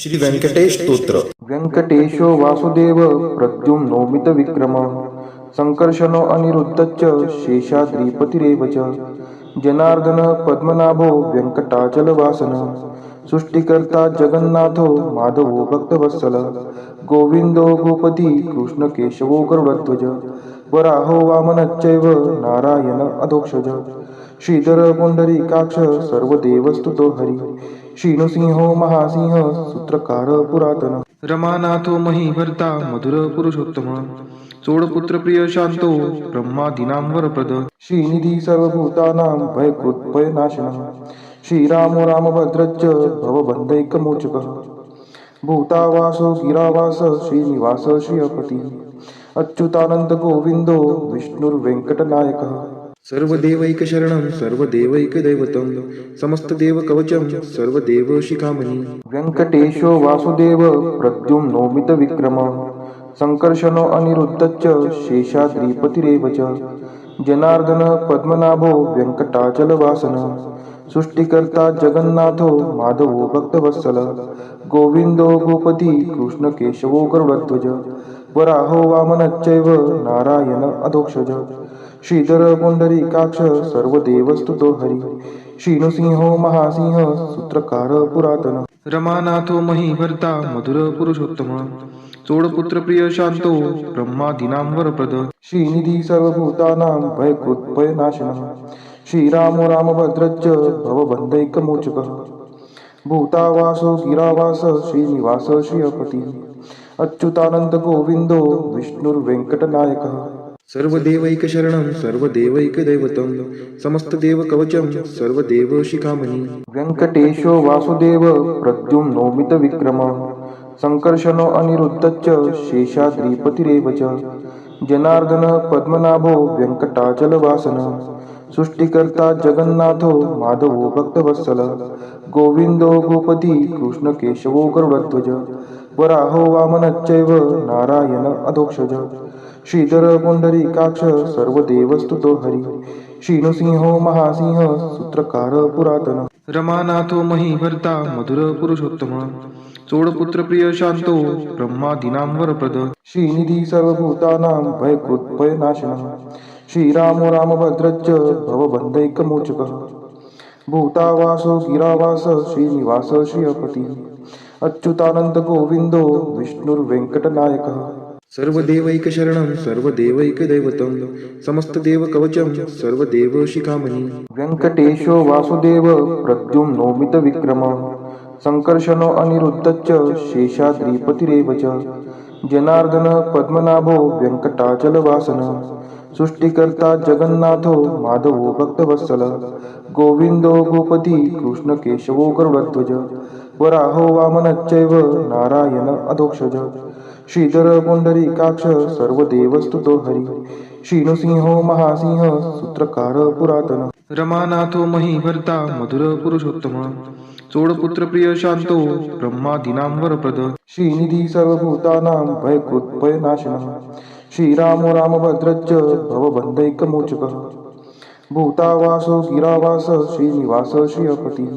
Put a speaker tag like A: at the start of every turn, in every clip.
A: श्री व्यंकटेश स्तोत्र.
B: व्यंकटेशो वासुदेव प्रद्युम्नोमित विक्रम संकर्षणो अनिरुद्धश्च शेषाद्रिपतिरेव च जनार्दन पद्मनाभो व्यंकटाचलवासन सृष्टिकर्ता जगन्नाथो माधवो भक्तवत्सल गोविंदो गोपती कृष्णकेशवो गरुडध्वज वराहो वामनश्चैव नारायण अधोक्षज श्रीधर पुंडरीकाक्ष सर्वदेवस्तुतो हरि श्रीनृसिंहो महासिंह सूत्रकार पुरातन रमानाथो महीभर्ता मधुर पुरुषोत्तम चोडपुत्र प्रिय शांतो ब्रह्मादीनां वरप्रद श्रीनिधी सर्वभूतानां भयकृत् भयनाशनः श्रीरामो रामभद्रश्च भवबन्धैकमोचकः भूतावासो गिरावास श्रीनिवास श्रियपति अच्युतानंद गोविंदो विष्णुर्वेंकटनायकः सर्वदेवैकशरणं सर्वदेवैकदैवतं समस्तदेवकवचं सर्वदेवशिखामणि व्यंकटेशो वासुदेव प्रद्युम्नोमित विक्रम संकर्षणो अनिरुद्धश्च शेषाद्रिपतिरेव च जनार्दन पद्मनाभो व्यंकटाचलवासन सृष्टिकर्ता जगन्नाथो माधवो भक्तवत्सल गोविंदो गोपती कृष्णकेशवो गरुडध्वज वराहो वामनश्चैव नारायण अधोक्षज श्रीधर पुंडरीकाक्ष सर्वदेवस्तुतो हरि श्रीनृसिंहो महासिंह सूत्रकार पुरातन रमानाथो महीभर्ता मधुर पुरुषोत्तम चोडपुत्र प्रिय शांतो ब्रह्मादीनां वरप्रद श्रीनिधी सर्वभूतानां भयकृत् भयनाशनः श्रीरामो रामभद्रश्च भवबन्धैकमोचकः भूतावासो गिरावास श्रीनिवास श्रियपति अच्युतानंद गोविंदो विष्णुर्वेंकटनायकः सर्वदेवैकशरणं सर्वदेवैकदैवतं समस्तदेवकवचं सर्वदेवशिखामणि व्यंकटेशो वासुदेव प्रद्युम्नोमित विक्रम संकर्षणो अनिरुद्धश्च शेषाद्रिपतिरेव च जनार्दन पद्मनाभो व्यंकटाचलवासन सृष्टिकर्ता जगन्नाथो माधवो भक्तवत्सल गोविंदो गोपती कृष्णकेशवो गरुडध्वज वराहो वामनश्चैव नारायण अधोक्षज श्रीधर पुंडरीकाक्ष सर्वदेवस्तुतो हरि श्रीनृसिंहो महासिंह सूत्रकार पुरातन रमानाथो महीभर्ता मधुर पुरुषोत्तम चोडपुत्र प्रिय शांतो ब्रह्मादीनां वरप्रद श्रीनिधी सर्वभूतानां भयकृत् भयनाशनः श्रीरामो रामभद्रश्च भवबन्धैकमोचकः भूतावासो गिरावास श्रीनिवास श्रियपति अच्युतानंद गोविंदो विष्णुर्वेंकटनायकः सर्वदेवैकशरणं सर्वदेवैकदैवतं समस्तदेवकवचं सर्वदेवशिखामणि व्यंकटेशो वासुदेव प्रद्युम्नोमित विक्रम संकर्षणो अनिरुद्धश्च शेषाद्रिपतिरेव च जनार्दन पद्मनाभो व्यंकटाचलवासन सृष्टिकर्ता जगन्नाथो माधवो भक्तवत्सल गोविंदो गोपती कृष्णकेशवो गरुडध्वज वराहो वामनश्चैव नारायण अधोक्षज श्रीधर पुंडरीकाक्ष सर्वदेवस्तुतो हरि श्रीनृसिंहो महासिंह सूत्रकार पुरातन रमानाथो महीभर्ता मधुर पुरुषोत्तम चोडपुत्र प्रिय शांतो ब्रह्मादीनां वरप्रद श्रीनिधी सर्वभूतानां भयकृत् भयनाशनः श्रीरामो रामभद्रश्च भवबन्धैकमोचकः भूतावासो गिरावास श्रीनिवास श्रियपति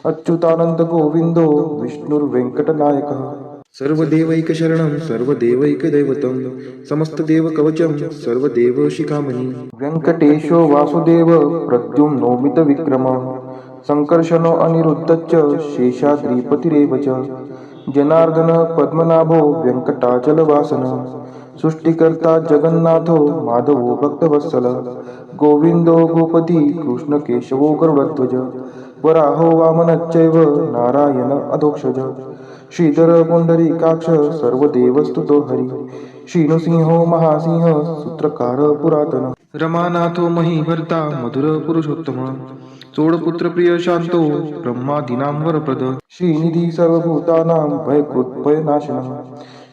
B: अच्युतानंद गोविंदो विष्णुर्वेंकटनायकः सर्वदेवैकशरणं सर्वदेवैकदैवतं समस्तदेवकवचं सर्वदेवशिखामणि व्यंकटेशो वासुदेव प्रद्युम्नोमित विक्रम संकर्षणो अनिरुद्धश्च शेषाद्रिपतिरेव च जनार्दन पद्मनाभो व्यंकटाचलवासन सृष्टिकर्ता जगन्नाथो माधवो भक्तवत्सल गोविंदो गोपती कृष्णकेशवो गरुडध्वज वराहो वामनश्चैव नारायण अधोक्षज श्रीधर पुंडरीकाक्ष सर्वदेवस्तुतो हरि श्रीनृसिंहो महासिंह सूत्रकार पुरातन रमानाथो महीभर्ता मधुर पुरुषोत्तम चोडपुत्र प्रिय शांतो ब्रह्मादीनां वरप्रद श्रीनिधी सर्वभूतानां भयकृत् भयनाशनः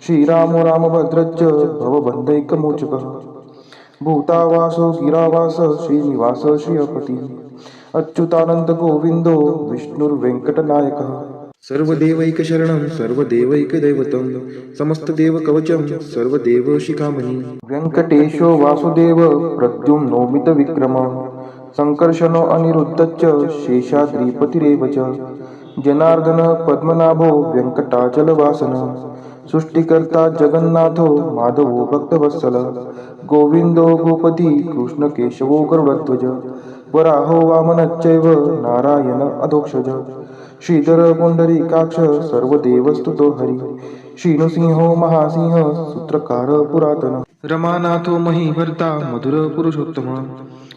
B: श्रीरामो रामभद्रश्च भवबन्धैकमोचकः भूतावासो गिरावास श्रीनिवास श्रियपति अच्युतानंद गोविंदो विष्णुर्वेंकटनायकः सर्वदेवैकशरणं सर्वदेवैकदैवतं समस्तदेवकवचं सर्वदेवशिखामणि व्यंकटेशो वासुदेव प्रद्युम्नोमित विक्रम संकर्षणो अनिरुद्धश्च शेषाद्रिपतिरेव च जनार्दन पद्मनाभो व्यंकटाचलवासन सृष्टिकर्ता जगन्नाथो माधवो भक्तवत्सल गोविंदो गोपती कृष्ण केशवो गरुडध्वज वराहो वामनश्चैव नारायण अधोक्षज श्रीधर पुंडरीकाक्ष सर्वदेवस्तुतो हरि श्रीनृसिंहो महासिंह सूत्रकार पुरातन रमानाथो महीभर्ता मधुर पुरुषोत्तम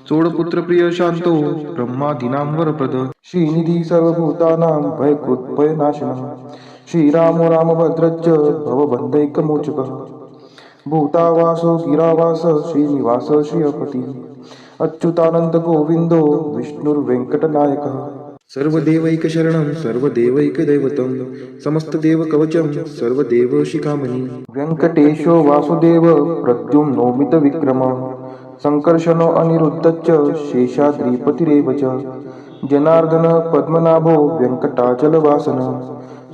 B: चोडपुत्र प्रिय शांतो ब्रह्मादीनां वरप्रद श्रीनिधी सर्वभूतानां भयकृत् भयनाशनः श्रीरामो रामभद्रश्च भवबन्धैकमोचकः भूतावासो गिरावास श्रीनिवास श्रियपति अच्युतानंद गोविंदो विष्णुर्वेंकटनायकः सर्वदेवैकशरणं सर्वदेवैकदैवतं समस्तदेवकवचं सर्वदेवशिखामणि व्यंकटेशो वासुदेव प्रद्युम्नो मितविक्रमः संकर्षणो अनिरुद्धश्च शेषाद्रिपतिरेव च जनार्दन पद्मनाभो व्यंकटाचलवासन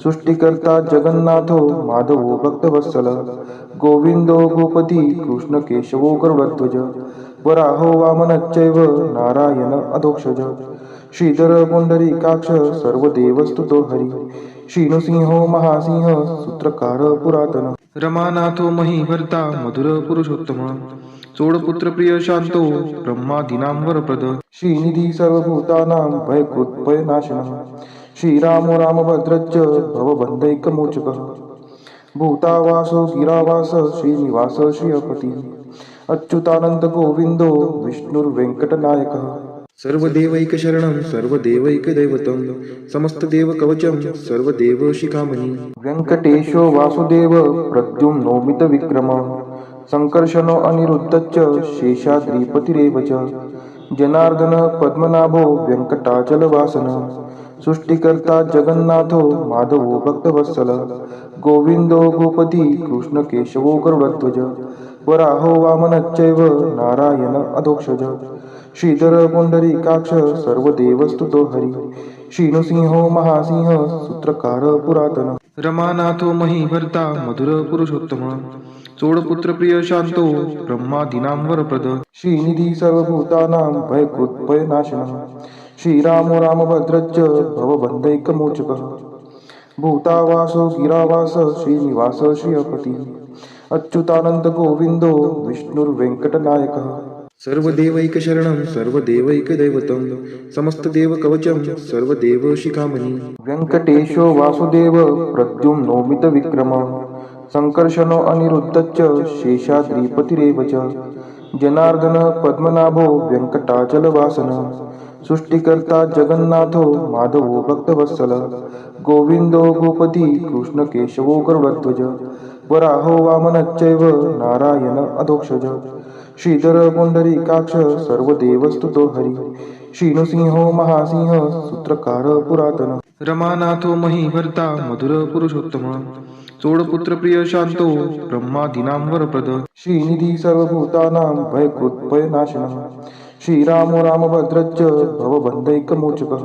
B: सृष्टिकर्ता जगन्नाथो माधवो भक्तवत्सल गोविंदो गोपती कृष्ण केशवो गरुडध्वज वराहो वामनश्चैव नारायण अधोक्षज श्रीधर पुंडरीकाक्ष सर्वदेवस्तुतो हरि श्रीनृसिंहो महासिंह सूत्रकार पुरातन रमानाथो महीभर्ता मधुर पुरुषोत्तम चोडपुत्र प्रिय शांतो ब्रह्मादीनां वरप्रद श्रीनिधी सर्वभूतानां भयकृत् भयनाशनः श्रीरामो रामभद्रश्च भवबन्धैकमोचकः भूतावासो गिरावास श्रीनिवास श्रियपति अच्युतानंद गोविंदो विष्णुर्वेंकटनायकः सर्वदेवैकशरणं सर्वदेवैकदैवतं समस्तदेवकवचं सर्वदेवशिखामणि व्यंकटेशो वासुदेव प्रद्युम्नो मितविक्रमः संकर्षणो अनिरुद्धश्च शेषाद्रिपतिरेव च जनार्दन पद्मनाभो व्यंकटाचलवासन सृष्टिकर्ता जगन्नाथो माधवो भक्तवत्सल गोविंदो गोपती कृष्ण केशवो गरुडध्वज वराहो वामनश्चैव नारायण अधोक्षज श्रीधर पुंडरीकाक्ष सर्वदेवस्तुतो हरि श्रीनृसिंहो महासिंह सूत्रकार पुरातन रमानाथो महीभर्ता मधुर पुरुषोत्तम चोडपुत्र प्रिय शांतो ब्रह्मादीनां वरप्रद श्रीनिधी सर्वभूतानां भयकृत् भयनाशनः श्रीरामो रामभद्रश्च भवबन्धैकमोचकः भूतावासो गिरावास श्रीनिवास श्रियपति अच्युतानंद गोविंदो विष्णुर्वेंकटनायकः सर्वदेवैकशरणं सर्वदेवैकदैवतं समस्तदेवकवचं सर्वदेवशिखामणि व्यंकटेशो वासुदेव प्रद्युम्नो मितविक्रमः संकर्षणो अनिरुद्धश्च शेषाद्रिपतिरेव च जनार्दन पद्मनाभो व्यंकटाचलवासन सृष्टिकर्ता जगन्नाथो माधवो भक्तवत्सल गोविंदो गोपती कृष्ण केशवो गरुडध्वज वराहो वामनश्चैव नारायण अधोक्षज श्रीधर पुंडरीकाक्ष सर्वदेवस्तुतो हरि श्रीनृसिंहो महासिंह सूत्रकार पुरातन रमानाथो महीभर्ता मधुर पुरुषोत्तम चोडपुत्र प्रिय शांतो ब्रह्मादीनां वरप्रद श्रीनिधी सर्वभूतानां भयकृत् भयनाशनः श्रीरामो रामभद्रश्च भवबन्धैकमोचकः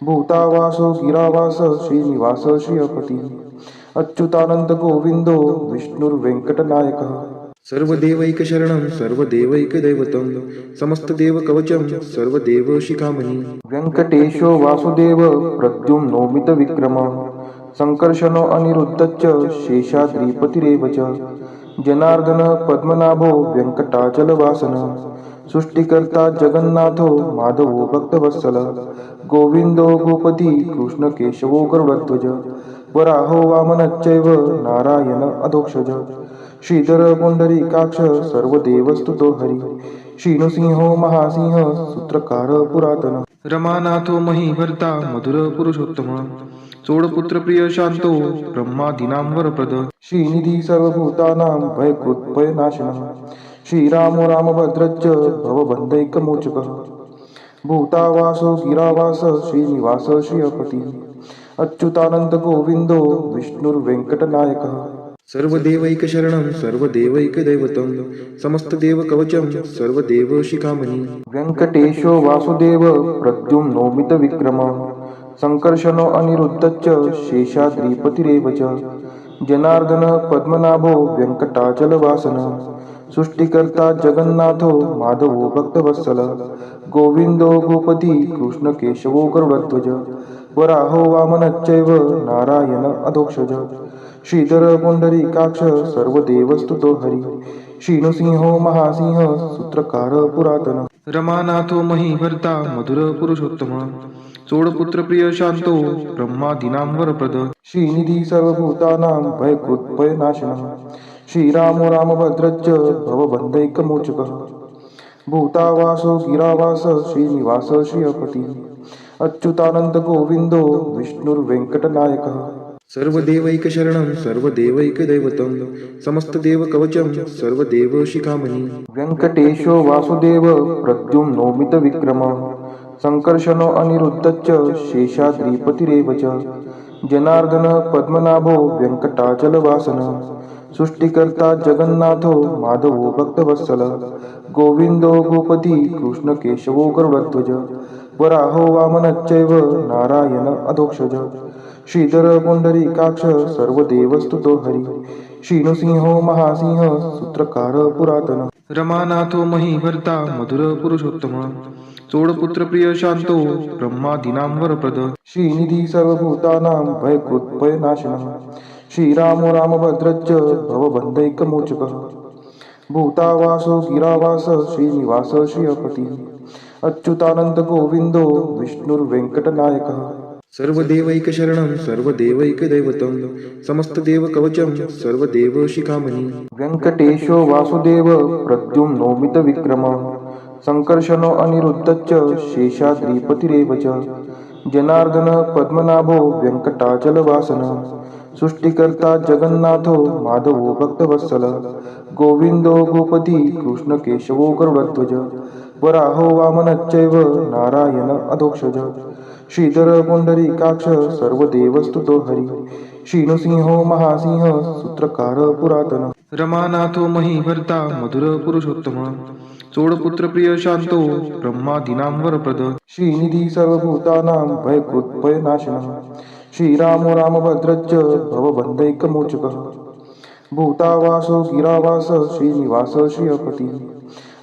B: भूतावासो गिरावास श्रीनिवास श्रियपति अच्युतानंद गोविंदो विष्णुर्वेंकटनायकः सर्वदेवैकशरणं सर्वदेवैकदैवतं समस्तदेवकवचं सर्वदेवशिखामणि व्यंकटेशो वासुदेव प्रद्युम्नो मितविक्रमः संकर्षणो अनिरुद्धश्च शेषाद्रिपतिरेव च जनार्दन पद्मनाभो व्यंकटाचलवासन सृष्टिकर्ता जगन्नाथो माधवो भक्तवत्सल गोविंदो गोपती कृष्ण केशवो गरुडध्वज वराहो वामनश्चैव नारायण अधोक्षज श्रीधर पुंडरीकाक्ष सर्वदेवस्तुतो हरि श्रीनृसिंहो महासिंह सूत्रकार पुरातन रमानाथो महीभर्ता मधुर पुरुषोत्तम चोडपुत्र प्रिय शांतो ब्रह्मादीनां वरप्रद श्रीनिधी सर्वभूतानां भयकृत् भयनाशनः श्रीरामो रामभद्रश्च भवबन्धैकमोचकः भूतावासो गिरावास श्रीनिवास श्रियपति अच्युतानंद गोविंदो विष्णुर्वेंकटनायकः सर्वदेवैकशरणं सर्वदेवैकदैवतं समस्तदेवकवचं सर्वदेवशिखामणि व्यंकटेशो वासुदेव प्रद्युम्नो मितविक्रमः संकर्षणो अनिरुद्धश्च शेषाद्रिपतिरेव च जनार्दन पद्मनाभो व्यंकटाचलवासन सृष्टिकर्ता जगन्नाथो माधवो भक्तवत्सल गोविंदो गोपती कृष्ण केशवो गरुडध्वज वराहो वामनश्चैव नारायण अधोक्षज श्रीधर पुंडरीकाक्ष सर्वदेवस्तुतो हरी श्रीनृसिंहो महासिंह सूत्रकार पुरातन रमानाथो महीभर्ता मधुर पुरुषोत्तम चोडपुत्र प्रिय शांतो ब्रह्मादीनां वरप्रद श्रीनिधी सर्वभूतानां भयकृत्भयनाशनः श्रीरामो रामभद्रश्च भवबन्धैकमोचकः भूतावासो गिरावास श्रीनिवास श्रियपति अच्युतानंद गोविंदो विष्णुर्वेंकटनायकः सर्वदेवैकशरणं सर्वदेवैकदैवतं समस्तदेवकवचं सर्वदेवशिखामणि व्यङ्कटेशो वासुदेव प्रद्युम्नो मितविक्रमः संकर्षणो अनिरुद्धश्च शेषाद्रिपतिरेव च जनार्दन पद्मनाभो व्यङ्कटाचलवासनः सृष्टिकर्ता जगन्नाथो माधवो भक्तवत्सलः गोविन्दो गोपती कृष्णकेशवो गरुडध्वज वराहो वामनश्चैव नारायण अधोक्षज श्रीधर पुंडरीकाक्ष सर्वदेवस्तुतो हरी श्रीनृसिंहो महासिंह सूत्रकार पुरातन रमानाथो महीभर्ता मधुर पुरुषोत्तम चोडपुत्र प्रिय शांतो ब्रह्मादीनां वरप्रद श्रीनिधी सर्वभूतानां भयकृत्भयनाशनः श्रीरामो रामभद्रश्च भवबन्धैकमोचकः भूतावासो गिरावास श्रीनिवास श्रियपति अच्युतानंद गोविंदो विष्णुर्वेंकटनायकः सर्वदेवैकशरणं सर्वदेवैकदैवतं समस्तदेवकवचं सर्वदेवशिखामणि व्यङ्कटेशो वासुदेव प्रद्युम्नो मितविक्रमः संकर्षणो अनिरुद्धश्च शेषाद्रिपतिरेव च जनार्दन पद्मनाभो व्यङ्कटाचलवासनः सृष्टिकर्ता जगन्नाथो माधवो भक्तवत्सलः गोविन्दो गोपती कृष्णकेशवो गरुडध्वज वराहो वामनश्चैव नारायण अधोक्षज श्रीधर पुंडरीकाक्ष सर्वदेवस्तुतो हरी श्रीनृसिंहो महासिंह सूत्रकार पुरातन रमानाथो महीभर्ता मधुर पुरुषोत्तम चोडपुत्र प्रिय शांतो ब्रह्मादीनां वरप्रद श्रीनिधी सर्वभूतानां भयकृत्भयनाशनः श्रीरामो रामभद्रश्च भवबन्धैकमोचकः भूतावासो गिरावास श्रीनिवास श्रियपति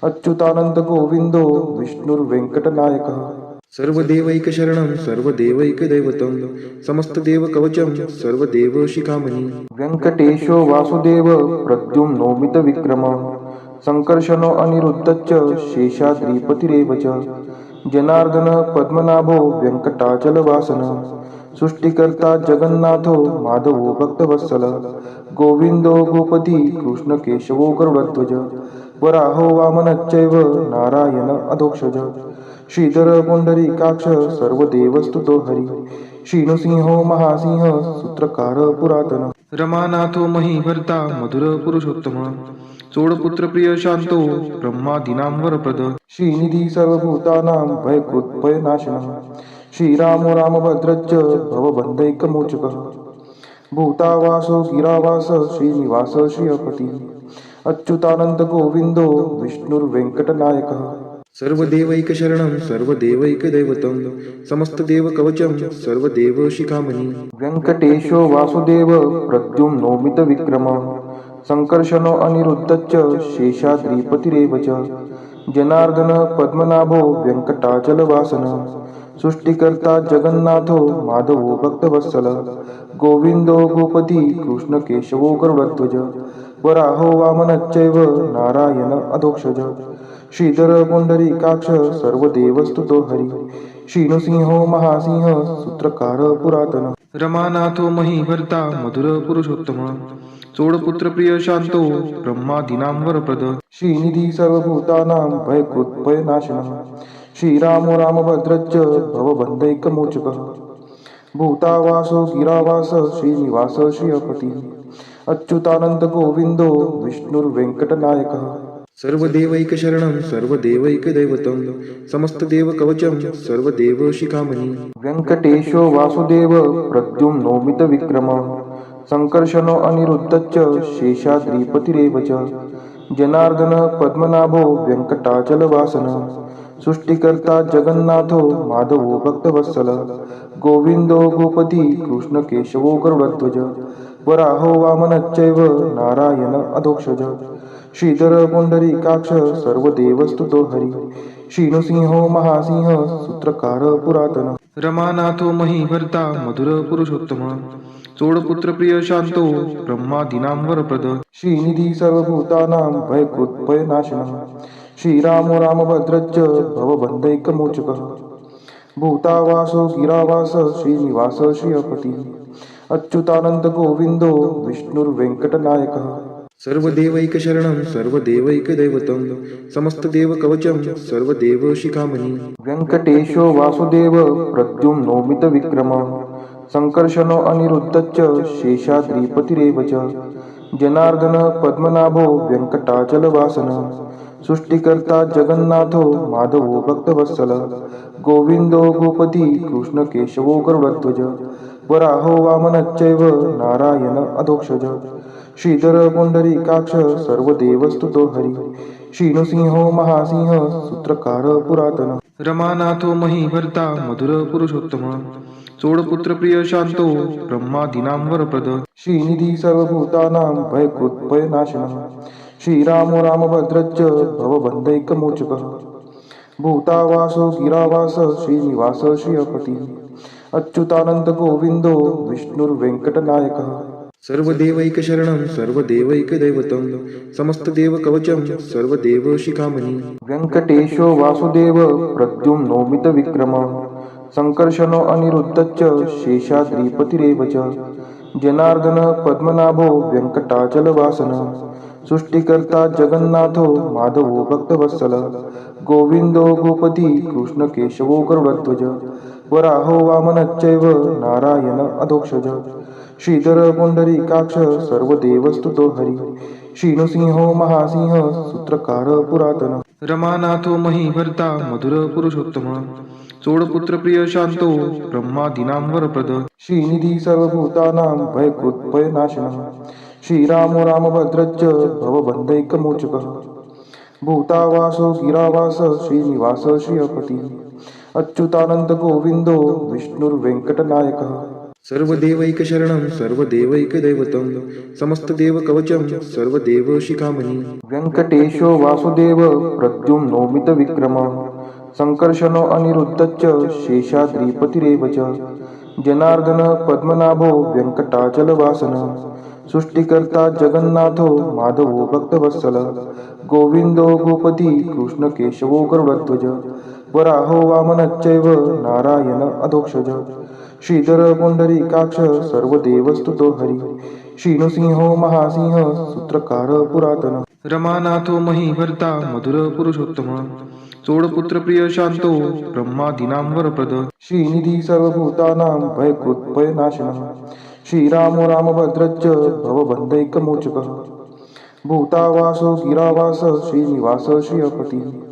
B: अच्युतानंद गोविंदो विष्णुर्वेंकटनायकः सर्वदेवैकशरणं सर्वदेवैकदैवतं समस्तदेवकवचं सर्वदेवशिखामणि व्यङ्कटेशो वासुदेव प्रद्युम्नो मितविक्रमः संकर्षणो अनिरुद्धश्च शेषाद्रिपतिरेव च जनार्दन पद्मनाभो व्यङ्कटाचलवासनः सृष्टिकर्ता जगन्नाथो माधवो भक्तवत्सलः गोविन्दो गोपती कृष्णकेशवो गरुडध्वज वराहो वामनश्चैव नारायण अधोक्षज श्रीधर पुंडरीकाक्ष सर्वदेवस्तुतो हरी श्रीनृसिंहो महासिंह सूत्रकार पुरातन रमानाथो महीभर्ता मधुर पुरुषोत्तम चोडपुत्र प्रिय शांतो ब्रह्मादीनां वरप्रद श्रीनिधी सर्वभूतानां भयकृत्भयनाशनः श्रीरामो रामभद्रश्च भवबन्धैकमोचकः भूतावासो गिरावास श्रीनिवास श्रियपति अच्युतानंद गोविंदो विष्णुर्वेंकटनायकः सर्वदेवैकशरणं सर्वदेवैकदैवतं समस्तदेवकवचं सर्वदेवशिखामणि व्यङ्कटेशो वासुदेव प्रद्युम्नो मितविक्रमः संकर्षणो अनिरुद्धश्च शेषाद्रिपतिरेव च जनार्दन पद्मनाभो व्यङ्कटाचलवासनः सृष्टिकर्ता जगन्नाथो माधवो भक्तवत्सलः गोविन्दो गोपती कृष्णकेशवो गरुडध्वज वराहो वामनश्चैव नारायण अधोक्षज श्रीधर पुंडरीकाक्ष सर्वदेवस्तुतो हरी श्रीनृसिंहो महासिंह सूत्रकार पुरातन रमानाथो महीभर्ता मधुर पुरुषोत्तम चोडपुत्र प्रिय शांतो ब्रह्मादीनां वरप्रद श्रीनिधी सर्वभूतानां भयकृत्भयनाशनः श्रीरामो रामभद्रश्च भवबन्धैकमोचकः भूतावासो गिरावास श्रीनिवास श्रियपति अच्युतानंद गोविंदो विष्णुर्वेंकटनायकः सर्वदेवैकशरणं सर्वदेवैकदैवतं समस्तदेवकवचं सर्वदेवशिखामणि व्यङ्कटेशो वासुदेव प्रद्युम्नो मितविक्रमः संकर्षणो अनिरुद्धश्च शेषाद्रिपतिरेव च जनार्दन पद्मनाभो व्यङ्कटाचलवासनः सृष्टिकर्ता जगन्नाथो माधवो भक्तवत्सलः गोविन्दो गोपती कृष्णकेशवो गरुडध्वज वराहो वामनश्चैव नारायण अधोक्षज श्रीधर पुंडरीकाक्ष सर्व देवस्तुतो हरी. श्रीनृसिंहो महासिंह सूत्रकार पुरातन. रमानाथो महीभर्ता मधुर पुरुषोत्तम. चोडपुत्र प्रिय शांतो ब्रह्मादीनां वरप्रद. श्रीनिधी सर्वभूतानां भयकृत्भयनाशनः. श्रीरामो रामभद्रश्च भवबन्धैकमोचकः. भूतावासो गिरावास श्रीनिवास श्रियपती. अच्युतानंद गोविंदो विष्णुर्वेंकटनायकः. सर्वदेवैकशरणं सर्वदेवैकदैवतं समस्तदेवकवचं सर्वदेवशिखामणि. व्यङ्कटेशो वासुदेव प्रद्युम्नोमितविक्रमः. सङ्कर्षणो अनिरुद्धश्च शेषाद्रिपतिरेव च. जनार्दन पद्मनाभो व्यङ्कटाचलवासनः. सृष्टिकर्ता जगन्नाथो माधवो भक्तवत्सलः. गोविन्दो गोपती कृष्णकेशवो गरुडध्वज. वराहो वामनश्चैव नारायण अधोक्षज. श्रीधर पुंडरीकाक्ष सर्वदेवस्तुतो हरी. श्रीनृसिंहो महासिंह सूत्रकार पुरातन. रमानाथो महीभर्ता मधुर पुरुषोत्तम. चोडपुत्र प्रिय शांतो ब्रह्मादीनां वरप्रद. श्रीनिधी सर्वभूतानां भयकृत्भयनाशनः. श्रीरामो रामभद्रश्च भवबन्धैकमोचकः. भूतावासो गिरावास श्रीनिवास श्रियपती. अच्युतानंद गोविंदो विष्णुर्वेंकटनायकः. सर्वदेवैकशरणं सर्वदेवैकदैवतं समस्तदेवकवचं सर्वदेवशिखामणि. व्यङ्कटेशो वासुदेव प्रद्युम्नोमितविक्रमः. सङ्कर्षणो अनिरुद्धश्च शेषाद्रिपतिरेव च. जनार्दन पद्मनाभो व्यङ्कटाचलवासनः. सृष्टिकर्ता जगन्नाथो माधवो भक्तवत्सलः. गोविन्दो गोपती कृष्णकेशवो गरुडध्वज. वराहो वामनश्चैव नारायण अधोक्षज. श्रीधर पुंडरीकाक्ष सर्वदेवस्तुतो हरी. श्रीनृसिंहो महासिंह सूत्रकार पुरातन. रमानाथो महीभर्ता मधुर पुरुषोत्तम. चोडपुत्र प्रिय शांतो ब्रह्मादीनां वरप्रद. श्रीनिधी सर्वभूतानां भयकृत्भयनाशनः. श्रीरामो रामभद्रश्च भवबन्धैकमोचकः. भूतावासो गिरावास श्रीनिवास श्रियपती. अच्युतानंद गोविंदो विष्णुर्वेंकटनायकः. सर्वदेवैकशरणं सर्वदेवैकदैवतं समस्तदेवकवचं सर्वदेवशिखामणि. व्यङ्कटेशो वासुदेव प्रद्युम्नोमितविक्रमः. सङ्कर्षणो अनिरुद्धश्च शेषाद्रिपतिरेव च. जनार्दन पद्मनाभो व्यङ्कटाचलवासनः. सृष्टिकर्ता जगन्नाथो माधवो भक्तवत्सलः. गोविन्दो गोपती कृष्णकेशवो गरुडध्वज. वराहो वामनश्चैव नारायण अधोक्षज. श्रीधर पुंडरीकाक्ष सर्वदेवस्तुतो हरी. श्रीनृसिंहो महासिंह सूत्रकार पुरातन. रमानाथो महीभर्ता मधुर पुरुषोत्तम. चोडपुत्र प्रिय शांतो ब्रह्मादीनां वरप्रद. श्रीनिधी सर्वभूतानां भयकृत्भयनाशनः. श्रीरामो रामभद्रश्च भवबन्धैकमोचकः. भूतावासो गिरावास श्रीनिवास श्रियपती.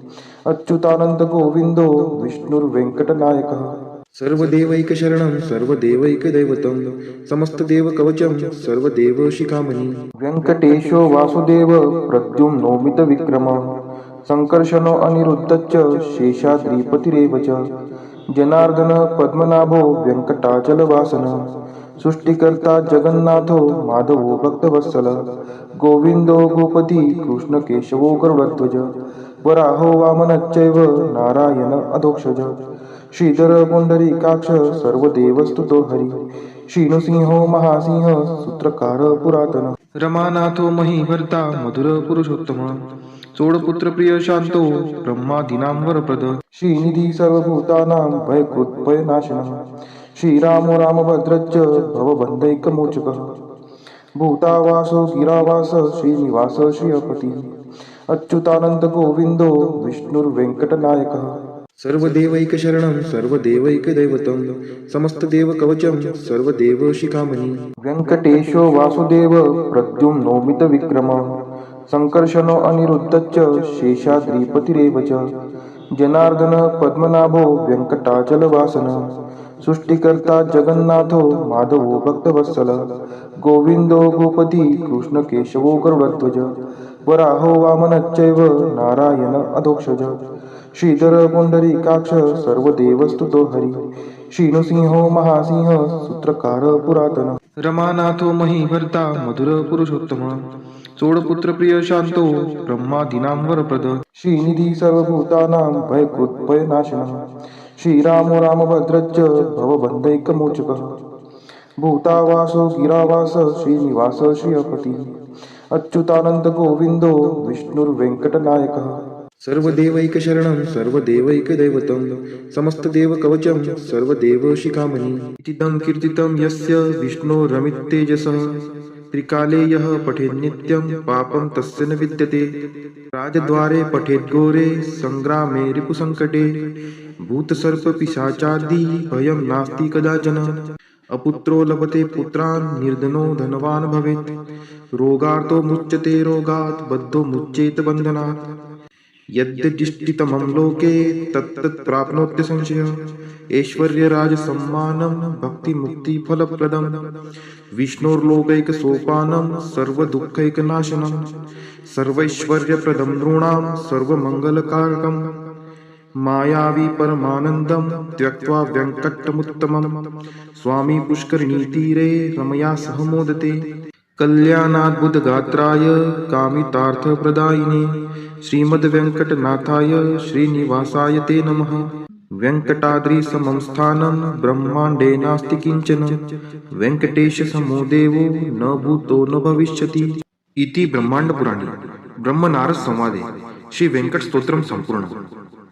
B: अच्युतानंद गोविंदो विष्णुर्वेंकटनायकः. सर्वदेवैकशरणं सर्वदेवैकदैवतं समस्तदेवकवचं सर्वदेवशिखामणि. व्यङ्कटेशो वासुदेव प्रद्युम्नोमितविक्रमः. सङ्कर्षणो अनिरुद्धश्च शेषाद्रिपतिरेव च. जनार्दन पद्मनाभो व्यङ्कटाचलवासनः. सृष्टिकर्ता जगन्नाथो माधवो भक्तवत्सलः. गोविन्दो गोपती कृष्णकेशवो गरुडध्वज. वराहो वामनश्चैव नारायण अधोक्षज. श्रीधर पुंडरीकाक्ष सर्वदेवस्तुतो हरी. श्रीनृसिंहो महासिंह सूत्रकार पुरातन. रमानाथो महीभर्ता मधुर पुरुषोत्तम. चोडपुत्र प्रिय शांतो ब्रह्मादीनां वरप्रद. श्रीनिधी सर्वभूतानां भयकृत्भयनाशनः. श्रीरामो रामभद्रश्च भवबन्धैकमोचकः. भूतावासो गिरावास श्रीनिवास श्रियपती. अच्युतानंद गोविंदो विष्णुर्वेंकटनायकः. सर्वदेवैकशरणं सर्वदेवैकदैवतं समस्तदेवकवचं सर्वदेवशिखामणि. व्यङ्कटेशो वासुदेव प्रद्युम्नोमितविक्रमः. सङ्कर्षणो अनिरुद्धश्च शेषाद्रिपतिरेव च. जनार्दन पद्मनाभो व्यङ्कटाचलवासनः. सृष्टिकर्ता जगन्नाथो माधवो भक्तवत्सलः. गोविन्दो गोपती कृष्णकेशवो गरुडध्वज. वराहो वामनश्चैव नारायण अधोक्षज. श्रीधर पुंडरीकाक्ष सर्व देवस्तुतो हरी श्रीनृसिंहो महासिंह सूत्रकार पुरातन रमानाथो महीभर्ता मधुर पुरुषोत्तम चोडपुत्र प्रिय शांतो ब्रह्मादीनां वरप्रद श्रीनिधी सर्वभूतानां भयकृत भयनाशनः श्रीरामो रामभद्रश्च भवबन्धैकमोचकः भूतावासो गिरावास श्रीनिवास श्रियपती अच्युतानंद गोविंदो विष्णुर्वेंकटनायकः सर्वदेवैकशरणं सर्वदेवैकदैवतं समस्तदेवकवचं सर्वदेवशिखामणि इतिदं कीर्तितं यस्य विष्णोरमिततेजसः त्रिकाले यः पठेन्नित्यं पापं तस्य न विद्यते राजद्वारे पठेद्घोरे सङ्ग्रामे रिपुसङ्कटे भूतसर्पपिशाचादि भयं नास्ति कदाचन अपुत्रो लभते पुत्रान् निर्धनो धनवान् भवेत् रोगार्तो मुच्यते रोगात् बद्धो मुच्येत बन्धनात् यद्यदिष्टितमं लोके तत्तत् प्राप्नोत्य संशयः ऐश्वर्यराजसम्मानं भक्तिमुक्तिफलप्रदं विष्णोर्लोकैकसोपानं सर्वदुःखैकनाशनं सर्वैश्वर्यप्रदं नृणां सर्वमङ्गलकारकं मायावी परमानन्दं त्यक्त्वा व्यङ्कटमुत्तमं स्वामी पुष्करिणीतीरे रमया सह मोदते कल्याणाद्भुतगात्राय कामितार्थप्रदायिने श्रीमद्वेङ्कटनाथाय श्रीनिवासाय ते नमः वेङ्कटाद्रिसमं स्थानं ब्रह्माण्डे नास्ति किञ्चन वेङ्कटेशसमो देवो न भूतो न भविष्यति इति ब्रह्माण्डपुराणे ब्रह्मनारद संवादे श्री वेङ्कट स्तोत्रम संपूर्ण।